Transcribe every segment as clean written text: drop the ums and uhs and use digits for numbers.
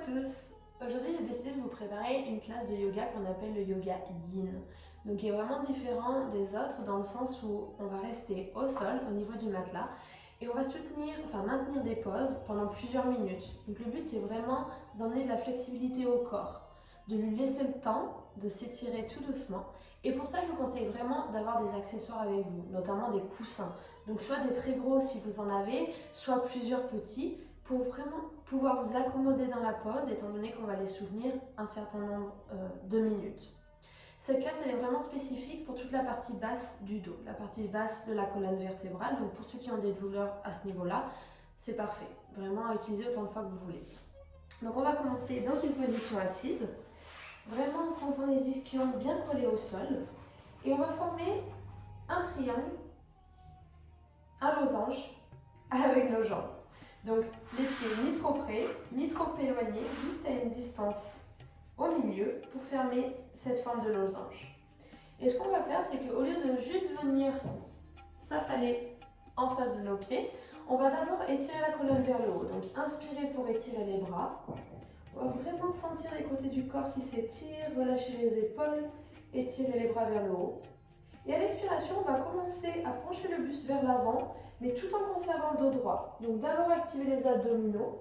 tous! Aujourd'hui j'ai décidé de vous préparer une classe de yoga qu'on appelle le yoga yin. Donc qui est vraiment différent des autres dans le sens où on va rester au sol au niveau du matelas et on va maintenir des pauses pendant plusieurs minutes. Donc le but c'est vraiment d'emmener de la flexibilité au corps, de lui laisser le temps de s'étirer tout doucement. Et pour ça je vous conseille vraiment d'avoir des accessoires avec vous, notamment des coussins. Donc soit des très gros si vous en avez, soit plusieurs petits, pour vraiment pouvoir vous accommoder dans la pause, étant donné qu'on va les soutenir un certain nombre de minutes. Cette classe elle est vraiment spécifique pour toute la partie basse du dos, la partie basse de la colonne vertébrale. Donc pour ceux qui ont des douleurs à ce niveau-là, c'est parfait. Vraiment à utiliser autant de fois que vous voulez. Donc on va commencer dans une position assise, vraiment en sentant les ischions bien collés au sol. Et on va former un triangle, un losange avec nos jambes. Donc les pieds ni trop près, ni trop éloignés, juste à une distance au milieu pour fermer cette forme de losange. Et ce qu'on va faire, c'est qu'au lieu de juste venir s'affaler en face de nos pieds, on va d'abord étirer la colonne vers le haut. Donc inspirez pour étirer les bras. On va vraiment sentir les côtés du corps qui s'étirent, relâcher les épaules, étirer les bras vers le haut. Et à l'expiration, on va commencer à pencher le buste vers l'avant, mais tout en conservant le dos droit. Donc d'abord activer les abdominaux,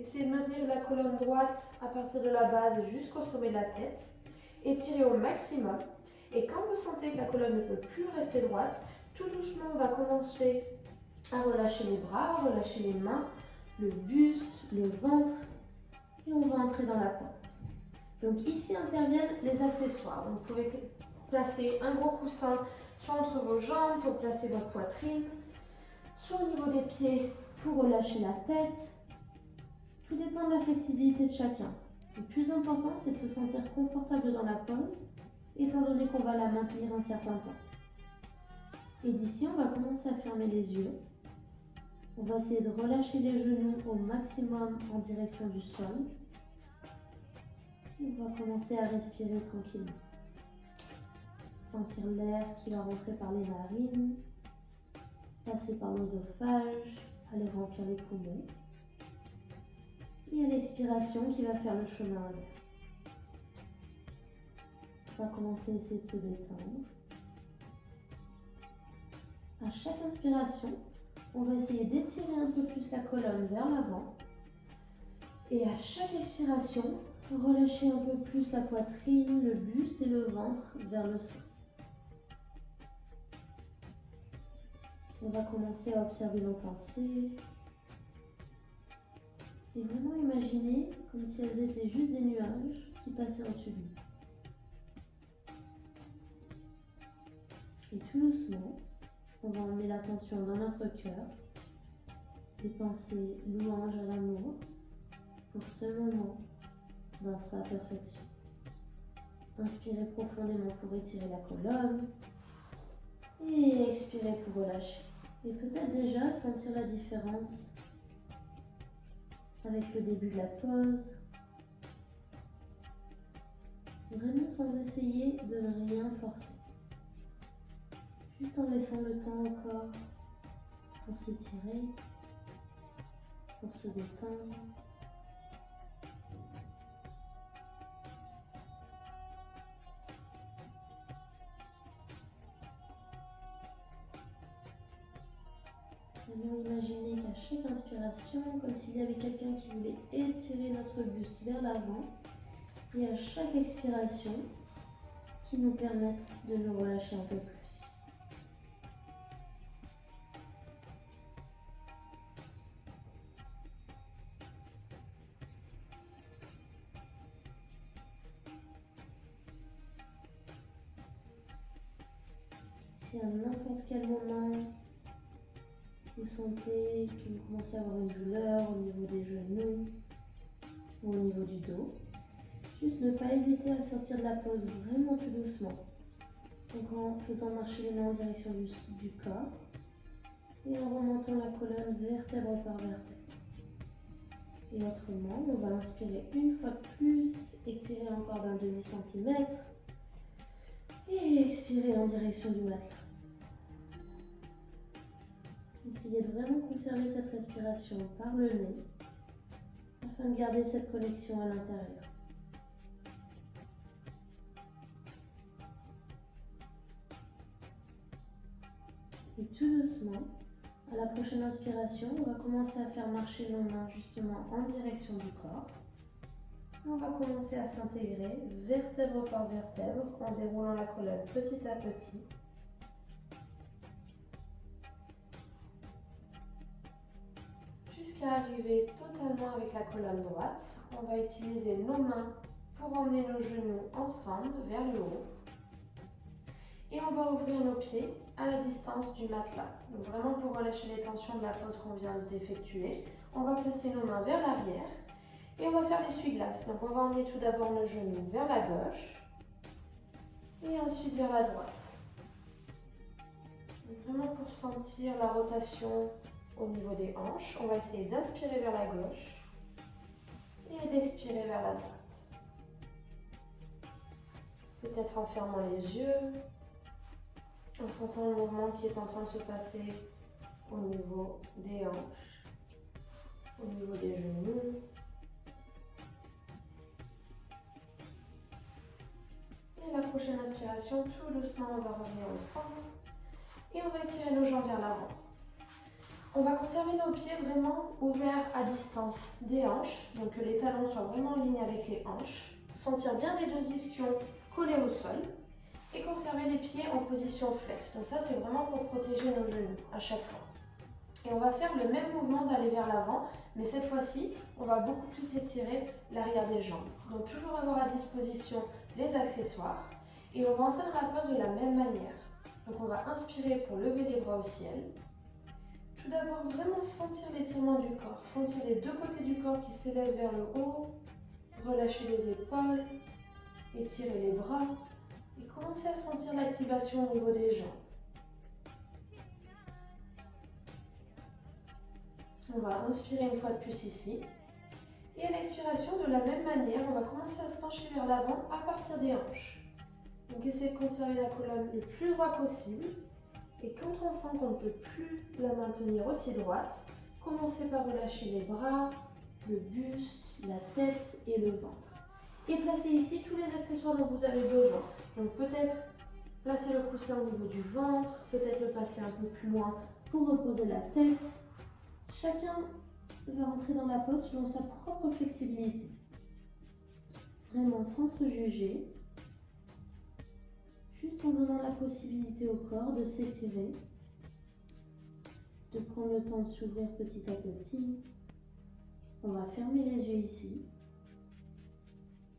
essayez de maintenir la colonne droite à partir de la base jusqu'au sommet de la tête, étirez au maximum. Et quand vous sentez que la colonne ne peut plus rester droite, tout doucement on va commencer à relâcher les bras, relâcher les mains, le buste, le ventre, et on va entrer dans la pause. Donc ici interviennent les accessoires. Donc, vous pouvez placer un gros coussin soit entre vos jambes pour placer votre poitrine, soit au niveau des pieds pour relâcher la tête. Tout dépend de la flexibilité de chacun. Le plus important, c'est de se sentir confortable dans la pose, étant donné qu'on va la maintenir un certain temps. Et d'ici, on va commencer à fermer les yeux. On va essayer de relâcher les genoux au maximum en direction du sol. On va commencer à respirer tranquillement. Sentir l'air qui va rentrer par les narines, passer par l'œsophage, aller remplir les poumons. Et à l'expiration qui va faire le chemin inverse. On va commencer à essayer de se détendre. À chaque inspiration, on va essayer d'étirer un peu plus la colonne vers l'avant. Et à chaque expiration, relâcher un peu plus la poitrine, le buste et le ventre vers le sol. On va commencer à observer nos pensées. Et vraiment imaginer comme si elles étaient juste des nuages qui passaient au-dessus de nous. Et tout doucement, on va emmener l'attention dans notre cœur, des pensées louanges à l'amour pour ce moment dans sa perfection. Inspirez profondément pour étirer la colonne et expirez pour relâcher. Et peut-être déjà sentir la différence avec le début de la pause, vraiment sans essayer de rien forcer, juste en laissant le temps au corps pour s'étirer, pour se détendre. Allons imaginer qu'à chaque inspiration, comme s'il y avait quelqu'un qui voulait étirer notre buste vers l'avant, et à chaque expiration, qui nous permettent de nous relâcher un peu plus. Si à n'importe quel moment, vous sentez que vous commencez à avoir une douleur au niveau des genoux ou au niveau du dos, juste ne pas hésiter à sortir de la pose vraiment tout doucement. Donc en faisant marcher les mains en direction du corps et en remontant la colonne vertèbre par vertèbre. Et autrement, on va inspirer une fois de plus, étirer encore d'un demi-centimètre et expirer en direction du matelas. Essayez de vraiment conserver cette respiration par le nez, afin de garder cette connexion à l'intérieur. Et tout doucement, à la prochaine inspiration, on va commencer à faire marcher nos mains justement en direction du corps. On va commencer à s'intégrer vertèbre par vertèbre en déroulant la colonne petit à petit. Jusqu'à arriver totalement avec la colonne droite. On va utiliser nos mains pour emmener nos genoux ensemble vers le haut. Et on va ouvrir nos pieds à la distance du matelas. Donc vraiment pour relâcher les tensions de la pose qu'on vient d'effectuer, on va placer nos mains vers l'arrière. Et on va faire l'essuie-glace. Donc on va emmener tout d'abord nos genoux vers la gauche et ensuite vers la droite. Donc vraiment pour sentir la rotation au niveau des hanches, on va essayer d'inspirer vers la gauche et d'expirer vers la droite. Peut-être en fermant les yeux, en sentant le mouvement qui est en train de se passer au niveau des hanches, au niveau des genoux. Et la prochaine inspiration, tout doucement, on va revenir au centre et on va étirer nos jambes vers l'avant. On va conserver nos pieds vraiment ouverts à distance des hanches, donc que les talons soient vraiment en ligne avec les hanches. Sentir bien les deux ischions collés au sol et conserver les pieds en position flex. Donc ça, c'est vraiment pour protéger nos genoux à chaque fois. Et on va faire le même mouvement d'aller vers l'avant, mais cette fois-ci, on va beaucoup plus étirer l'arrière des jambes. Donc toujours avoir à disposition les accessoires et on va entrer dans la pose de la même manière. Donc on va inspirer pour lever les bras au ciel. Tout d'abord, vraiment sentir l'étirement du corps, sentir les deux côtés du corps qui s'élèvent vers le haut, relâcher les épaules, étirer les bras et commencer à sentir l'activation au niveau des jambes. On va inspirer une fois de plus ici. Et à l'expiration, de la même manière, on va commencer à se pencher vers l'avant à partir des hanches. Donc essayez de conserver la colonne le plus droit possible. Et quand on sent qu'on ne peut plus la maintenir aussi droite, commencez par relâcher les bras, le buste, la tête et le ventre. Et placez ici tous les accessoires dont vous avez besoin. Donc peut-être placer le coussin au niveau du ventre, peut-être le passer un peu plus loin pour reposer la tête. Chacun va rentrer dans la pose selon sa propre flexibilité. Vraiment sans se juger. Juste en donnant la possibilité au corps de s'étirer, de prendre le temps de s'ouvrir petit à petit. On va fermer les yeux ici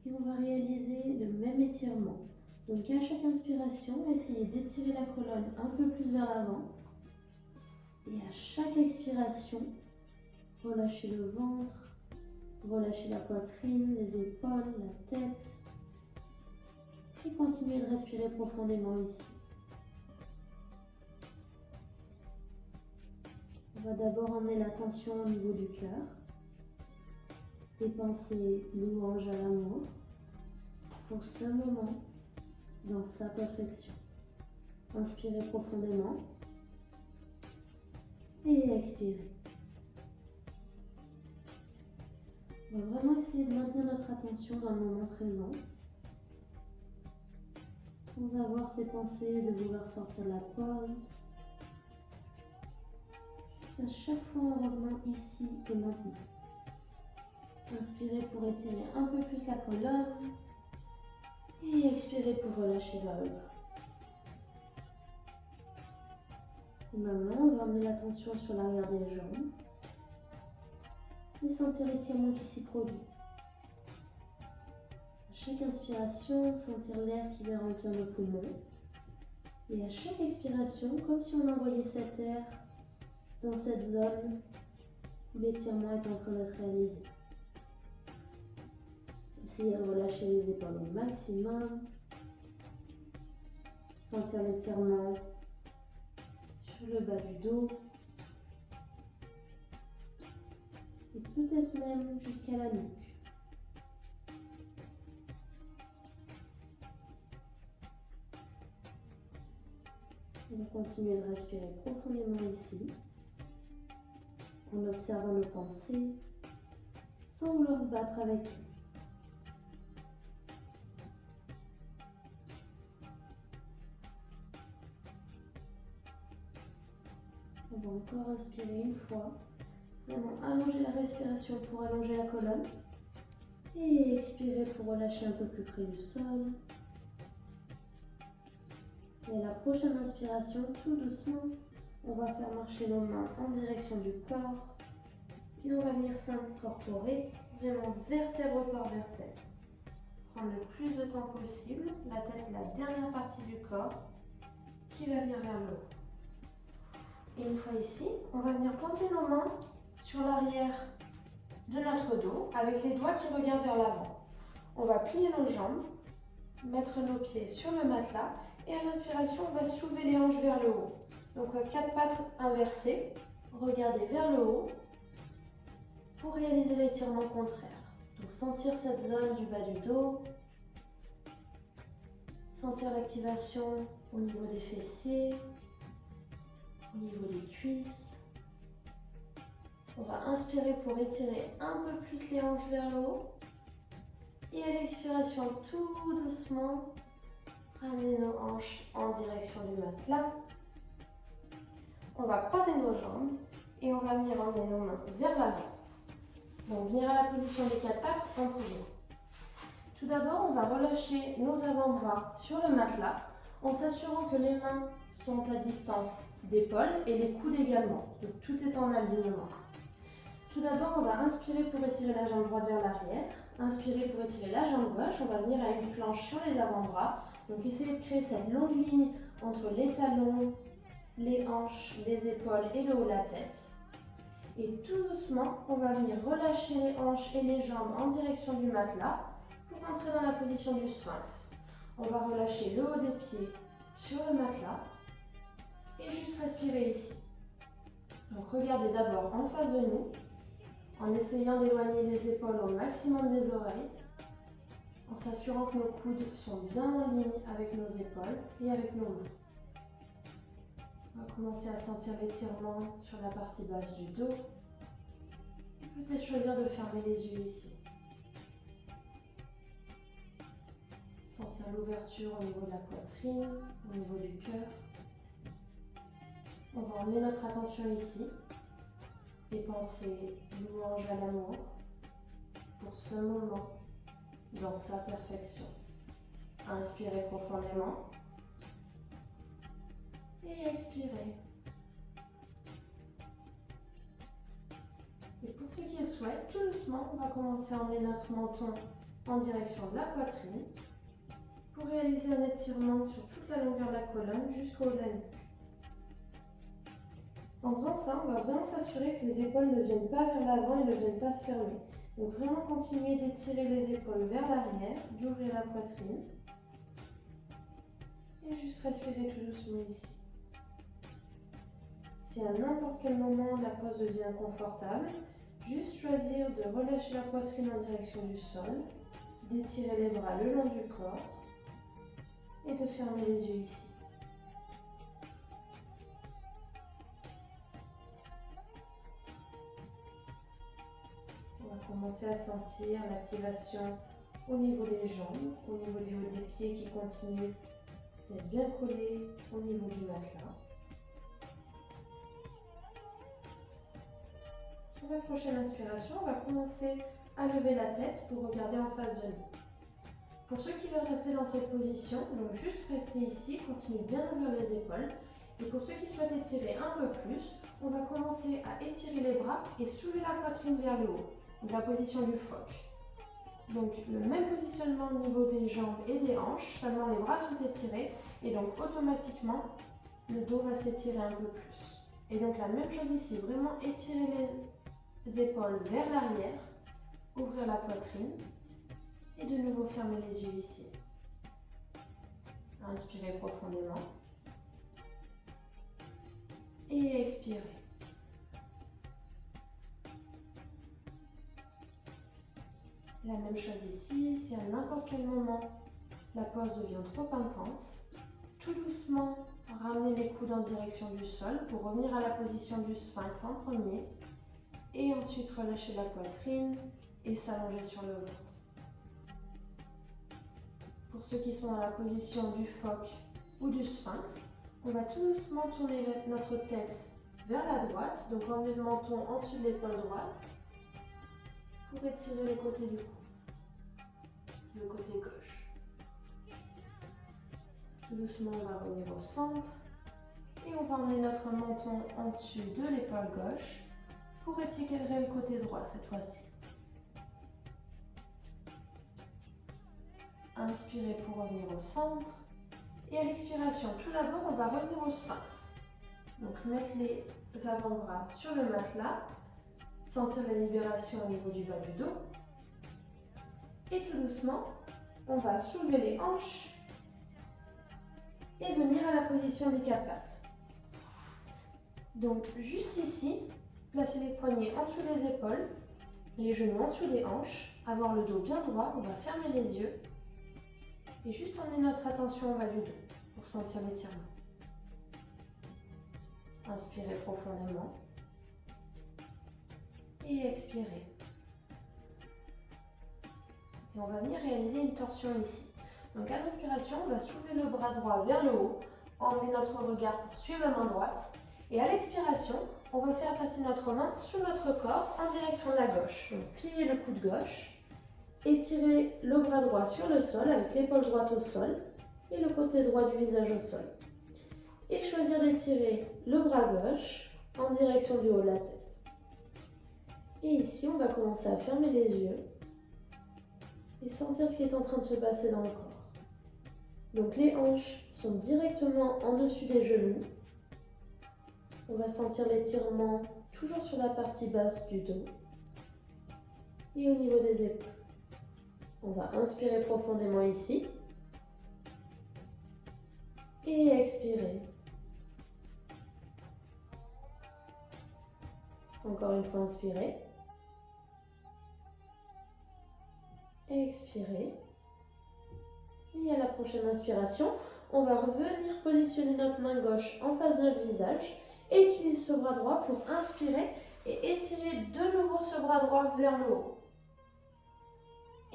et on va réaliser le même étirement. Donc à chaque inspiration, essayez d'étirer la colonne un peu plus vers l'avant et à chaque expiration, relâchez le ventre, relâchez la poitrine, les épaules, la tête. Et continuez de respirer profondément ici. On va d'abord emmener l'attention au niveau du cœur. Des pensées louanges à l'amour pour ce moment dans sa perfection. Inspirez profondément et expirez. On va vraiment essayer de maintenir notre attention dans le moment présent. Sans avoir ces pensées de vouloir sortir de la pause. Juste à chaque fois en revenant ici et maintenant. Inspirez pour étirer un peu plus la colonne. Et expirez pour relâcher vers le bas. Et maintenant, on va amener l'attention sur l'arrière des jambes. Et sentir l'étirement qui s'y produit. À chaque inspiration, sentir l'air qui va remplir nos poumons. Et à chaque expiration, comme si on envoyait cet air dans cette zone où l'étirement est en train d'être réalisé. Essayez de relâcher les épaules au maximum. Sentir l'étirement sur le bas du dos. Et peut-être même jusqu'à la nuque. On va continuer de respirer profondément ici, en observant nos pensées, sans vouloir se battre avec eux. On va encore inspirer une fois. Vraiment allonger la respiration pour allonger la colonne. Et expirer pour relâcher un peu plus près du sol. Et à la prochaine inspiration, tout doucement, on va faire marcher nos mains en direction du corps. Et on va venir s'incorporer vraiment vertèbre par vertèbre. Prendre le plus de temps possible, la tête, la dernière partie du corps, qui va venir vers le haut. Et une fois ici, on va venir planter nos mains sur l'arrière de notre dos avec les doigts qui regardent vers l'avant. On va plier nos jambes, mettre nos pieds sur le matelas et à l'inspiration, on va soulever les hanches vers le haut. Donc 4 pattes inversées, regardez vers le haut pour réaliser l'étirement contraire. Donc sentir cette zone du bas du dos, sentir l'activation au niveau des fessiers, au niveau des cuisses. On va inspirer pour étirer un peu plus les hanches vers le haut. Et à l'expiration, tout doucement, ramener nos hanches en direction du matelas. On va croiser nos jambes et on va venir emmener nos mains vers l'avant. Donc venir à la position des 4 pattes en premier. Tout d'abord, on va relâcher nos avant-bras sur le matelas en s'assurant que les mains sont à distance d'épaule et les coudes également. Donc tout est en alignement. Tout d'abord, on va inspirer pour étirer la jambe droite vers l'arrière. Inspirer pour étirer la jambe gauche. On va venir à une planche sur les avant-bras. Donc essayez de créer cette longue ligne entre les talons, les hanches, les épaules et le haut de la tête. Et tout doucement, on va venir relâcher les hanches et les jambes en direction du matelas pour entrer dans la position du sphinx. On va relâcher le haut des pieds sur le matelas et juste respirer ici. Donc regardez d'abord en face de nous, en essayant d'éloigner les épaules au maximum des oreilles, en s'assurant que nos coudes sont bien en ligne avec nos épaules et avec nos mains. On va commencer à sentir l'étirement sur la partie basse du dos. Et peut-être choisir de fermer les yeux ici. Sentir l'ouverture au niveau de la poitrine, au niveau du cœur. On va emmener notre attention ici et penser louange à l'amour pour ce moment dans sa perfection. Inspirez profondément et expirez. Et pour ceux qui le souhaitent, tout doucement, on va commencer à emmener notre menton en direction de la poitrine pour réaliser un étirement sur toute la longueur de la colonne jusqu'au haut de la nuque. En faisant ça, on va vraiment s'assurer que les épaules ne viennent pas vers l'avant et ne viennent pas se fermer. Donc vraiment continuer d'étirer les épaules vers l'arrière, d'ouvrir la poitrine. Et juste respirer tout doucement ici. Si à n'importe quel moment la pose devient inconfortable, juste choisir de relâcher la poitrine en direction du sol, d'étirer les bras le long du corps et de fermer les yeux ici. On va commencer à sentir l'activation au niveau des jambes, au niveau des hauts des pieds qui continuent d'être bien collés au niveau du matelas. Sur la prochaine inspiration, on va commencer à lever la tête pour regarder en face de nous. Pour ceux qui veulent rester dans cette position, donc juste rester ici, continuez bien à ouvrir les épaules. Et pour ceux qui souhaitent étirer un peu plus, on va commencer à étirer les bras et soulever la poitrine vers le haut, donc la position du phoque. Donc le même positionnement au niveau des jambes et des hanches, seulement les bras sont étirés et donc automatiquement le dos va s'étirer un peu plus. Et donc la même chose ici, vraiment étirer les épaules vers l'arrière, ouvrir la poitrine et de nouveau fermer les yeux ici. Inspirez profondément et expirez. La même chose ici, si à n'importe quel moment la pose devient trop intense, tout doucement ramenez les coudes en direction du sol pour revenir à la position du sphinx en premier et ensuite relâchez la poitrine et s'allonger sur le ventre. Pour ceux qui sont dans la position du phoque ou du sphinx, on va tout doucement tourner notre tête vers la droite, donc emmener le menton en dessous de l'épaule droite pour étirer les côtés du cou, le côté gauche. Tout doucement, on va revenir au centre et on va emmener notre menton en dessus de l'épaule gauche pour étirer le côté droit cette fois-ci. Inspirez pour revenir au centre. Et à l'expiration, tout d'abord, on va revenir au sphinx. Donc, mettre les avant-bras sur le matelas, sentir la libération au niveau du bas du dos. Et tout doucement, on va soulever les hanches et venir à la position des quatre pattes. Donc, juste ici, placez les poignets en dessous des épaules, les genoux en dessous des hanches, avoir le dos bien droit, on va fermer les yeux. Et juste emmener notre attention au bas du dos pour sentir l'étirement. Inspirez profondément. Et expirez. Et on va venir réaliser une torsion ici. Donc à l'inspiration, on va soulever le bras droit vers le haut, emmener notre regard pour suivre la main droite. Et à l'expiration, on va faire passer notre main sur notre corps en direction de la gauche. Donc pliez le coude gauche. Étirez le bras droit sur le sol avec l'épaule droite au sol et le côté droit du visage au sol. Et choisir d'étirer le bras gauche en direction du haut de la tête. Et ici, on va commencer à fermer les yeux et sentir ce qui est en train de se passer dans le corps. Donc les hanches sont directement en dessus des genoux. On va sentir l'étirement toujours sur la partie basse du dos et au niveau des épaules. On va inspirer profondément ici et expirer. Encore une fois, inspirez. Expirez. Et à la prochaine inspiration, on va revenir positionner notre main gauche en face de notre visage et utiliser ce bras droit pour inspirer et étirer de nouveau ce bras droit vers le haut.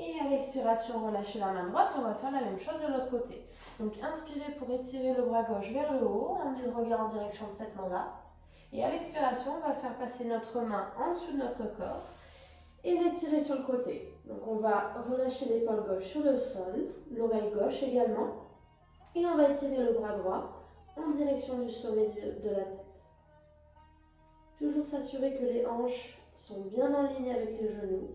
Et à l'expiration, relâchez la main droite et on va faire la même chose de l'autre côté. Donc inspirez pour étirer le bras gauche vers le haut, emmenez le regard en direction de cette main-là. Et à l'expiration, on va faire passer notre main en dessous de notre corps et l'étirer sur le côté. Donc on va relâcher l'épaule gauche sur le sol, l'oreille gauche également. Et on va étirer le bras droit en direction du sommet de la tête. Toujours s'assurer que les hanches sont bien en ligne avec les genoux.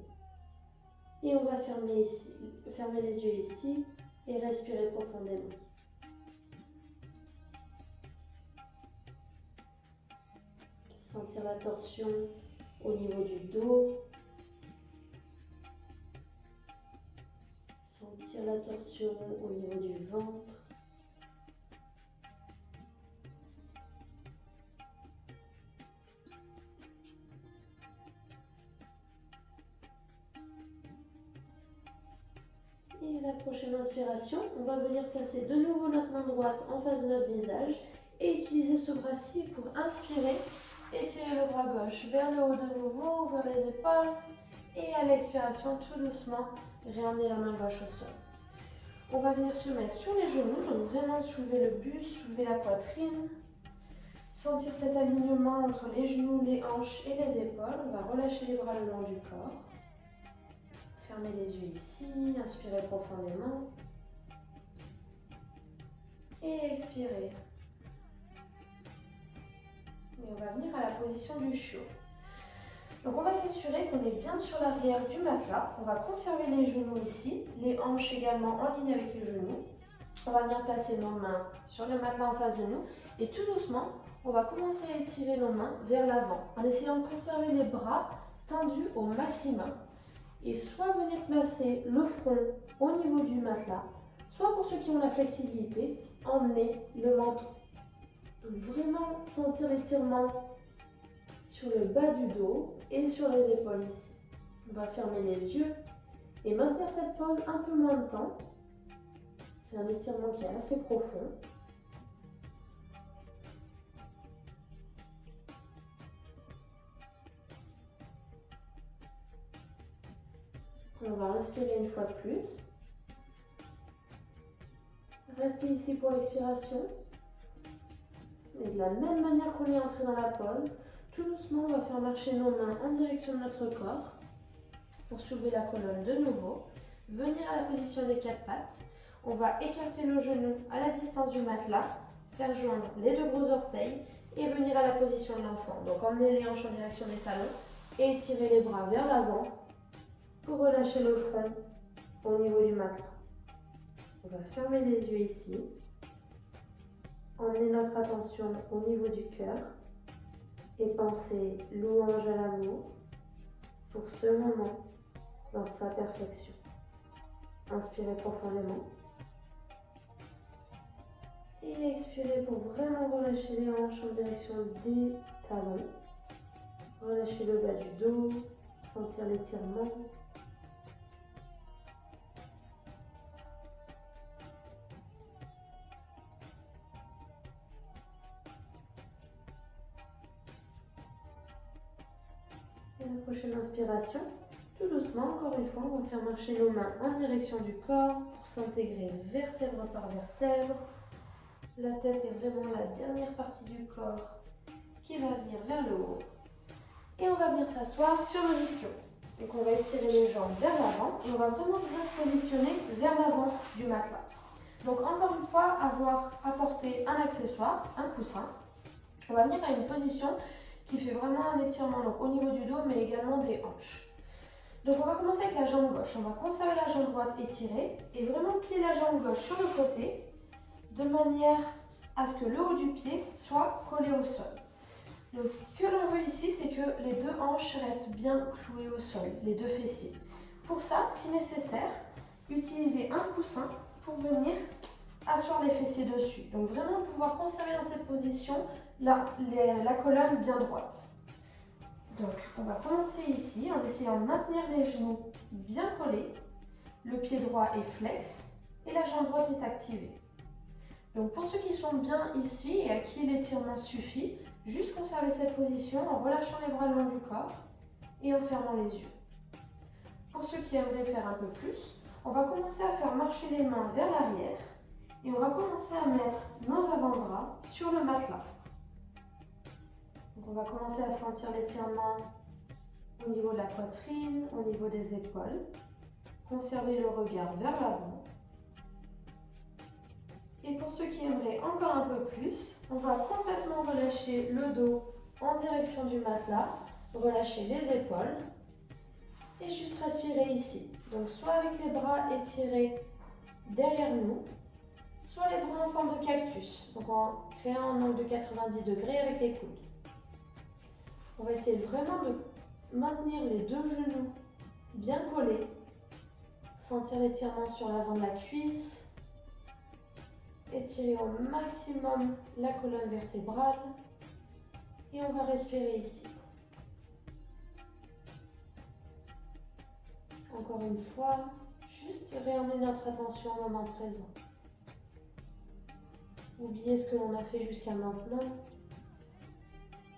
Et on va fermer les yeux ici et respirer profondément. Sentir la torsion au niveau du dos. Sentir la torsion au niveau du ventre. Et à la prochaine inspiration, on va venir placer de nouveau notre main droite en face de notre visage et utiliser ce bras-ci pour inspirer. Étirer le bras gauche vers le haut de nouveau, ouvrir les épaules. Et à l'expiration, tout doucement, réemmener la main gauche au sol. On va venir se mettre sur les genoux, donc vraiment soulever le buste, soulever la poitrine. Sentir cet alignement entre les genoux, les hanches et les épaules. On va relâcher les bras le long du corps. Fermez les yeux ici, inspirez profondément. Et expirez. Et on va venir à la position du chiot. Donc on va s'assurer qu'on est bien sur l'arrière du matelas. On va conserver les genoux ici, les hanches également en ligne avec les genoux. On va venir placer nos mains sur le matelas en face de nous. Et tout doucement, on va commencer à étirer nos mains vers l'avant en essayant de conserver les bras tendus au maximum. Et soit venir placer le front au niveau du matelas, soit pour ceux qui ont la flexibilité, emmener le menton. Donc vraiment sentir l'étirement sur le bas du dos et sur les épaules ici. On va fermer les yeux et maintenir cette pause un peu moins de temps. C'est un étirement qui est assez profond. On va inspirer une fois de plus. Restez ici pour l'expiration. Et de la même manière qu'on est entré dans la pose, tout doucement, on va faire marcher nos mains en direction de notre corps pour soulever la colonne de nouveau. Venir à la position des quatre pattes. On va écarter le genou à la distance du matelas, faire joindre les deux gros orteils et venir à la position de l'enfant. Donc emmener les hanches en direction des talons et étirer les bras vers l'avant pour relâcher le front au niveau du matelas. On va fermer les yeux ici. Emmener notre attention au niveau du cœur et penser louange à l'amour pour ce moment dans sa perfection. Inspirez profondément et expirez pour vraiment relâcher les hanches en direction des talons. Relâchez le bas du dos, sentir l'étirement. Et la prochaine inspiration, tout doucement, encore une fois, on va faire marcher nos mains en direction du corps pour s'intégrer vertèbre par vertèbre. La tête est vraiment la dernière partie du corps qui va venir vers le haut. Et on va venir s'asseoir sur nos ischios. Donc on va étirer les jambes vers l'avant et on va vraiment bien se positionner vers l'avant du matelas. Donc encore une fois, avoir apporté un accessoire, un coussin. On va venir à une position qui fait vraiment un étirement donc au niveau du dos mais également des hanches. Donc on va commencer avec la jambe gauche. On va conserver la jambe droite étirée et vraiment plier la jambe gauche sur le côté de manière à ce que le haut du pied soit collé au sol. Donc ce que l'on veut ici, c'est que les deux hanches restent bien clouées au sol, les deux fessiers. Pour ça, si nécessaire, utilisez un coussin pour venir asseoir les fessiers dessus. Donc vraiment pouvoir conserver dans cette position la colonne bien droite. Donc on va commencer ici en essayant de maintenir les genoux bien collés. Le pied droit est flex et la jambe droite est activée. Donc pour ceux qui sont bien ici et à qui l'étirement suffit, juste conserver cette position en relâchant les bras le long du corps et en fermant les yeux. Pour ceux qui aimeraient faire un peu plus, on va commencer à faire marcher les mains vers l'arrière et on va commencer à mettre nos avant-bras sur le matelas. Donc on va commencer à sentir l'étirement au niveau de la poitrine, au niveau des épaules. Conserver le regard vers l'avant. Et pour ceux qui aimeraient encore un peu plus, on va complètement relâcher le dos en direction du matelas, relâcher les épaules et juste respirer ici. Donc soit avec les bras étirés derrière nous, soit les bras en forme de cactus, donc en créant un angle de 90 degrés avec les coudes. On va essayer vraiment de maintenir les deux genoux bien collés, sentir l'étirement sur l'avant de la cuisse. Étirer au maximum la colonne vertébrale et on va respirer ici. Encore une fois, juste réemmener notre attention au moment présent. Oubliez ce que l'on a fait jusqu'à maintenant.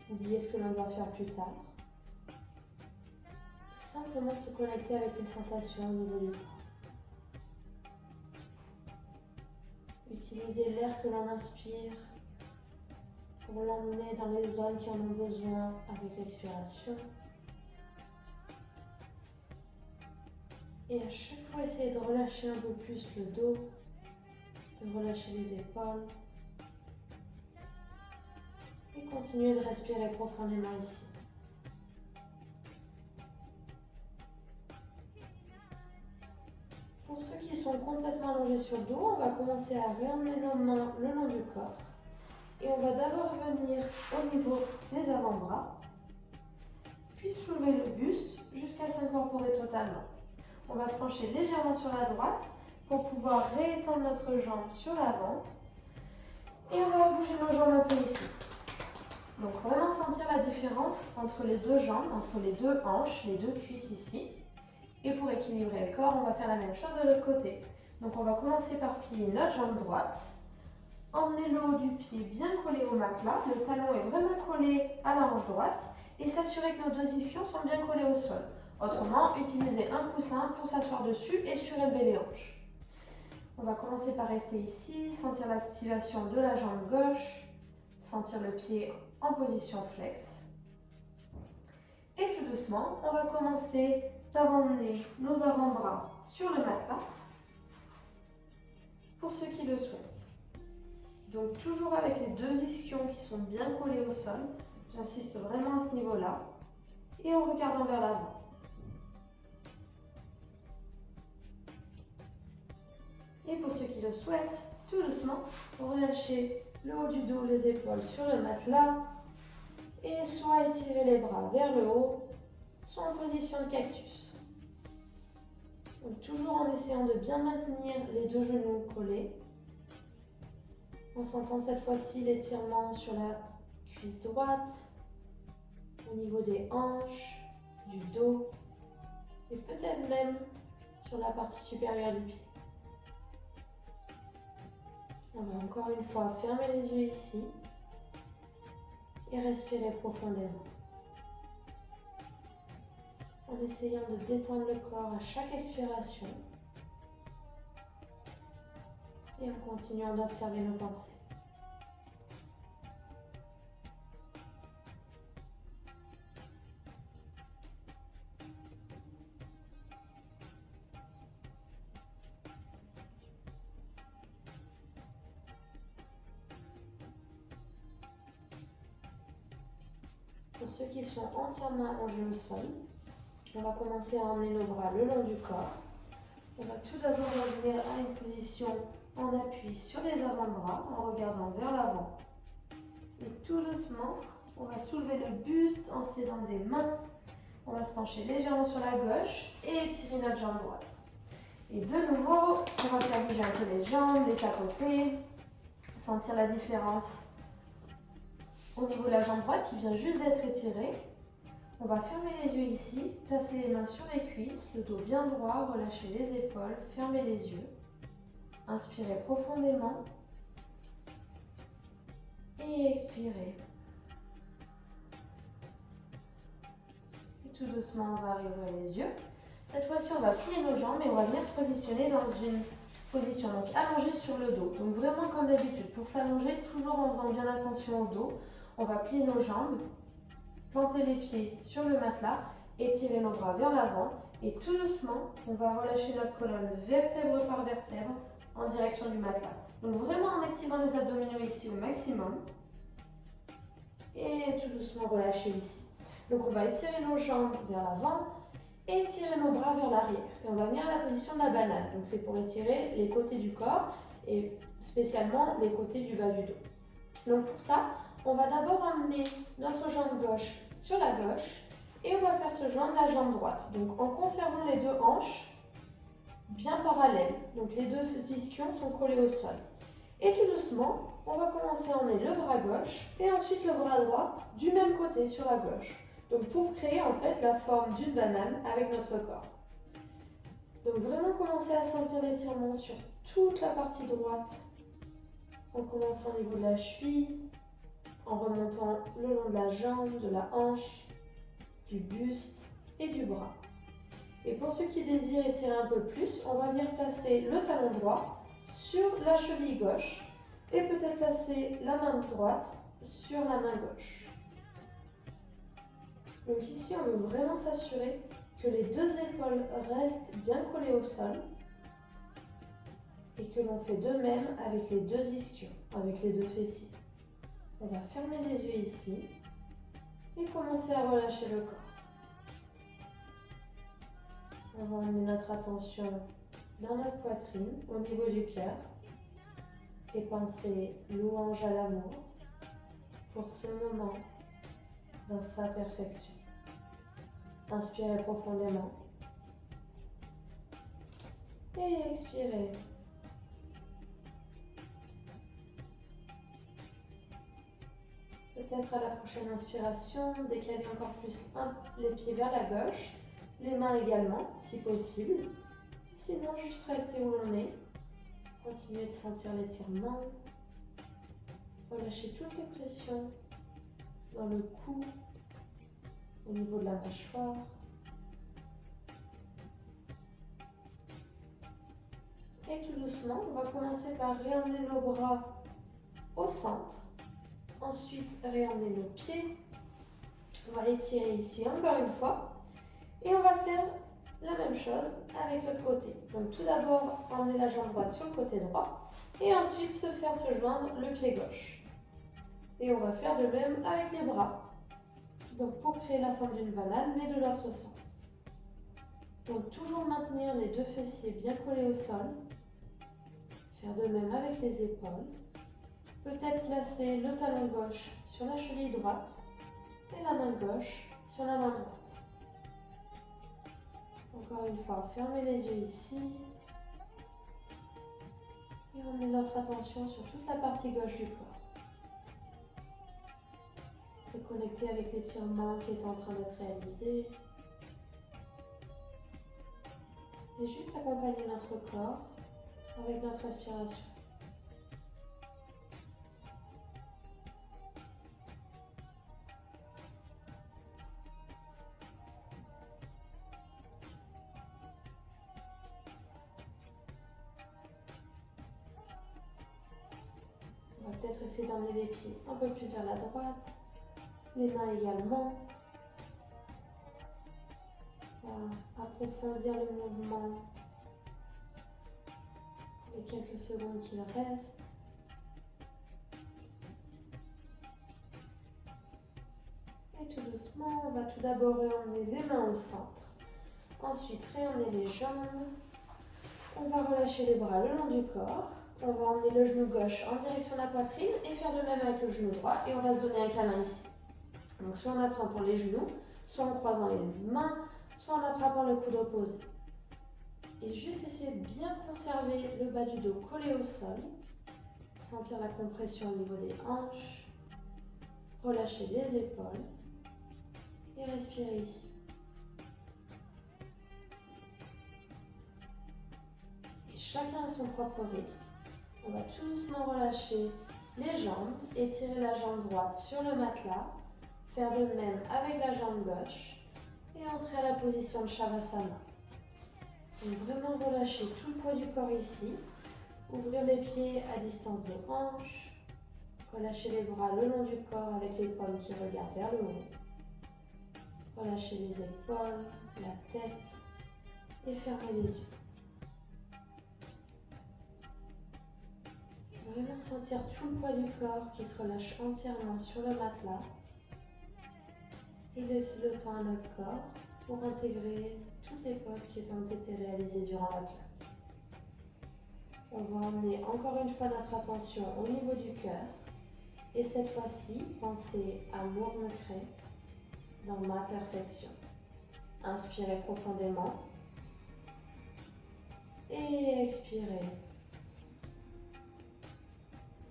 Oubliez ce que l'on doit faire plus tard. Simplement se connecter avec les sensations au niveau du corps. Utilisez l'air que l'on inspire pour l'emmener dans les zones qui en ont besoin avec l'expiration. Et à chaque fois, essayez de relâcher un peu plus le dos, de relâcher les épaules. Et continuez de respirer profondément ici. Pour ceux qui sont complètement allongés sur le dos, on va commencer à réemmener nos mains le long du corps. Et on va d'abord venir au niveau des avant-bras, puis soulever le buste jusqu'à s'incorporer totalement. On va se pencher légèrement sur la droite pour pouvoir réétendre notre jambe sur l'avant. Et on va bouger nos jambes un peu ici. Donc vraiment sentir la différence entre les deux jambes, entre les deux hanches, les deux cuisses ici. Et pour équilibrer le corps, on va faire la même chose de l'autre côté. Donc on va commencer par plier notre jambe droite, emmener le haut du pied bien collé au matelas, le talon est vraiment collé à la hanche droite et s'assurer que nos deux ischions sont bien collés au sol. Autrement, utilisez un coussin pour s'asseoir dessus et surélever les hanches. On va commencer par rester ici, sentir l'activation de la jambe gauche, sentir le pied en position flex. Et tout doucement, on va commencer par emmener nos avant-bras sur le matelas pour ceux qui le souhaitent. Donc toujours avec les deux ischions qui sont bien collés au sol, j'insiste vraiment à ce niveau-là, et en regardant vers l'avant. Et pour ceux qui le souhaitent, tout doucement, relâchez le haut du dos, les épaules sur le matelas, et soit étirer les bras vers le haut, soit en position de cactus. Donc toujours en essayant de bien maintenir les deux genoux collés, en sentant cette fois-ci l'étirement sur la cuisse droite, au niveau des hanches, du dos, et peut-être même sur la partie supérieure du pied. On va encore une fois fermer les yeux ici et respirer profondément. En essayant de détendre le corps à chaque expiration et en continuant d'observer nos pensées. Pour ceux qui sont entièrement allongés au sol, on va commencer à emmener nos bras le long du corps. On va tout d'abord revenir à une position en appui sur les avant-bras en regardant vers l'avant. Et tout doucement, on va soulever le buste en s'aidant des mains. On va se pencher légèrement sur la gauche et étirer notre jambe droite. Et de nouveau, on va faire bouger un peu les jambes, les côtés, sentir la différence au niveau de la jambe droite qui vient juste d'être étirée. On va fermer les yeux ici, placer les mains sur les cuisses, le dos bien droit, relâcher les épaules, fermer les yeux. Inspirez profondément et expirez. Et tout doucement, on va rouvrir les yeux. Cette fois-ci, on va plier nos jambes et on va venir se positionner dans une position donc allongée sur le dos. Donc vraiment comme d'habitude, pour s'allonger, toujours en faisant bien attention au dos. On va plier nos jambes, planter les pieds sur le matelas, étirer nos bras vers l'avant et tout doucement, on va relâcher notre colonne vertèbre par vertèbre en direction du matelas. Donc vraiment en activant les abdominaux ici au maximum et tout doucement relâcher ici. Donc on va étirer nos jambes vers l'avant et étirer nos bras vers l'arrière. Et on va venir à la position de la banane. Donc c'est pour étirer les côtés du corps et spécialement les côtés du bas du dos. Donc pour ça, on va d'abord emmener notre jambe gauche sur la gauche et on va faire se joindre la jambe droite. Donc en conservant les deux hanches bien parallèles. Donc les deux ischions sont collés au sol. Et tout doucement, on va commencer à emmener le bras gauche et ensuite le bras droit du même côté sur la gauche. Donc pour créer en fait la forme d'une banane avec notre corps. Donc vraiment commencer à sentir l'étirement sur toute la partie droite en commençant au niveau de la cheville, en remontant le long de la jambe, de la hanche, du buste et du bras. Et pour ceux qui désirent étirer un peu plus, on va venir placer le talon droit sur la cheville gauche et peut-être placer la main droite sur la main gauche. Donc ici, on veut vraiment s'assurer que les deux épaules restent bien collées au sol et que l'on fait de même avec les deux ischions, avec les deux fessiers. On va fermer les yeux ici et commencer à relâcher le corps. On va emmener notre attention dans notre poitrine, au niveau du cœur, et penser louange à l'amour pour ce moment dans sa perfection. Inspirez profondément et expirez. Peut-être à la prochaine inspiration, décaler encore plus les pieds vers la gauche, les mains également si possible. Sinon, juste rester où l'on est. Continuez de sentir l'étirement. Relâchez toutes les pressions dans le cou, au niveau de la mâchoire, Et tout doucement, on va commencer par réemmener nos bras au centre. Ensuite, réemmener nos pieds. On va étirer ici encore une fois. Et on va faire la même chose avec l'autre côté. Donc tout d'abord, emmener la jambe droite sur le côté droit. Et ensuite, se faire se joindre le pied gauche. Et on va faire de même avec les bras. Donc pour créer la forme d'une banane, mais de l'autre sens. Donc toujours maintenir les deux fessiers bien collés au sol. Faire de même avec les épaules. Peut-être placer le talon gauche sur la cheville droite et la main gauche sur la main droite. Encore une fois, fermez les yeux ici. Et on met notre attention sur toute la partie gauche du corps. Se connecter avec l'étirement qui est en train d'être réalisé. Et juste accompagner notre corps avec notre respiration. On va peut-être essayer d'emmener les pieds un peu plus vers la droite, les mains également. On va approfondir le mouvement pour les quelques secondes qu'il reste. Et tout doucement, on va tout d'abord réemmener les mains au centre. Ensuite, réemmener les jambes. On va relâcher les bras le long du corps. On va emmener le genou gauche en direction de la poitrine et faire de même avec le genou droit. Et on va se donner un câlin ici. Donc soit en attrapant les genoux, soit en croisant les mains, soit en attrapant le coude opposé. Et juste essayer de bien conserver le bas du dos collé au sol. Sentir la compression au niveau des hanches. Relâcher les épaules. Et respirer ici. Et chacun a son propre rythme. On va tout doucement relâcher les jambes, étirer la jambe droite sur le matelas, faire de même avec la jambe gauche et entrer à la position de Shavasana. Donc vraiment relâcher tout le poids du corps ici, ouvrir les pieds à distance de hanche, relâcher les bras le long du corps avec les paumes qui regardent vers le haut, relâcher les épaules, la tête et fermer les yeux. Vraiment sentir tout le poids du corps qui se relâche entièrement sur le matelas et laisser le temps à notre corps pour intégrer toutes les poses qui ont été réalisées durant la classe. On va emmener encore une fois notre attention au niveau du cœur et cette fois-ci, pensez à Murmukre dans ma perfection. Inspirez profondément et expirez.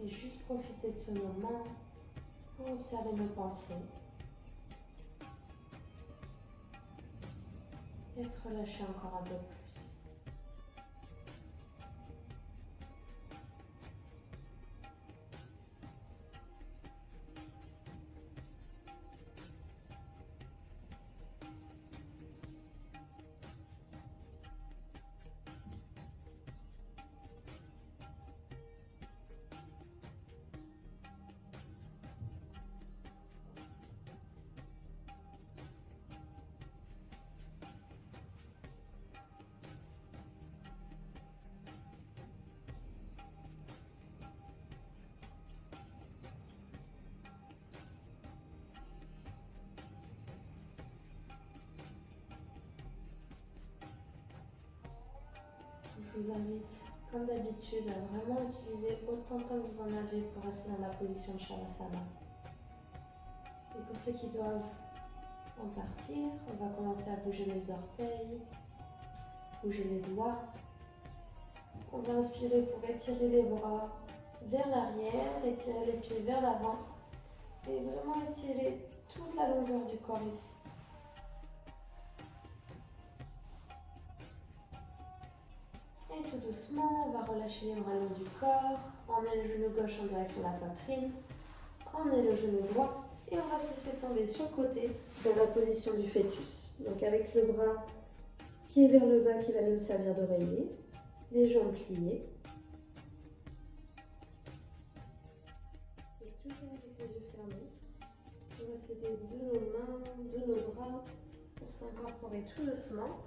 Et juste profiter de ce moment pour observer nos pensées et se relâcher encore un peu plus. Je vous invite, comme d'habitude, à vraiment utiliser autant de temps que vous en avez pour rester dans la position de Shavasana. Et pour ceux qui doivent en partir, on va commencer à bouger les orteils, bouger les doigts. On va inspirer pour étirer les bras vers l'arrière, étirer les pieds vers l'avant et vraiment étirer toute la longueur du corps ici. Et tout doucement, on va relâcher les bras le long du corps, emmener le genou gauche en direction de la poitrine, emmener le genou droit et on va se laisser tomber sur le côté dans la position du fœtus. Donc avec le bras qui est vers le bas qui va nous servir d'oreiller. les jambes pliées. Et toujours avec les yeux fermés. On va s'aider de nos mains, de nos bras pour s'incorporer tout doucement.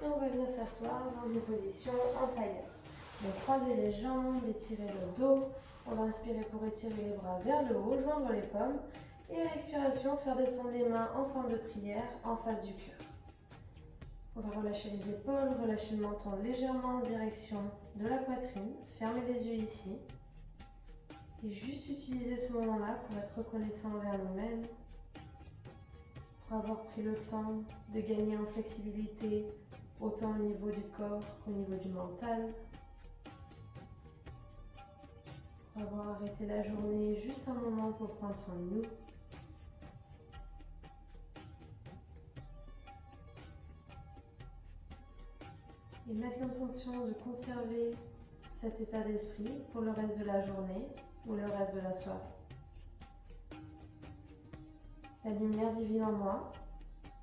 Et on va venir s'asseoir dans une position en tailleur. Donc croiser les jambes, étirer le dos. On va inspirer pour étirer les bras vers le haut, joindre les pommes. Et à l'expiration, faire descendre les mains en forme de prière en face du cœur. On va relâcher les épaules, relâcher le menton légèrement en direction de la poitrine. Fermer les yeux ici. Et juste utiliser ce moment-là pour être reconnaissant envers nous-mêmes. Pour avoir pris le temps de gagner en flexibilité, autant au niveau du corps qu'au niveau du mental. Pour avoir arrêté la journée juste un moment pour prendre soin de nous. Et mettre l'intention de conserver cet état d'esprit pour le reste de la journée ou le reste de la soirée. La lumière divine en moi,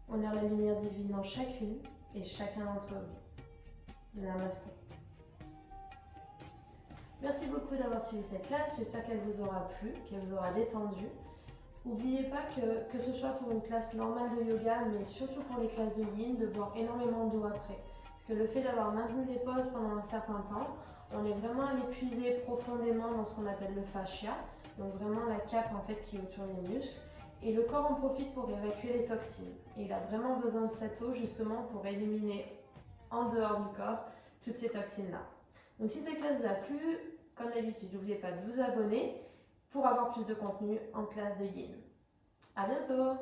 honore la lumière divine en chacune et chacun d'entre vous. Namasté. Merci beaucoup d'avoir suivi cette classe, j'espère qu'elle vous aura plu, qu'elle vous aura détendu. N'oubliez pas que ce soit pour une classe normale de yoga, mais surtout pour les classes de yin, de boire énormément d'eau après. Parce que le fait d'avoir maintenu les pauses pendant un certain temps, on est vraiment allé puiser profondément dans ce qu'on appelle le fascia, donc vraiment la cape en fait qui est autour des muscles. Et le corps en profite pour évacuer les toxines. Et il a vraiment besoin de cette eau justement pour éliminer en dehors du corps toutes ces toxines-là. Donc si cette classe vous a plu, comme d'habitude, n'oubliez pas de vous abonner pour avoir plus de contenu en classe de yin. À bientôt!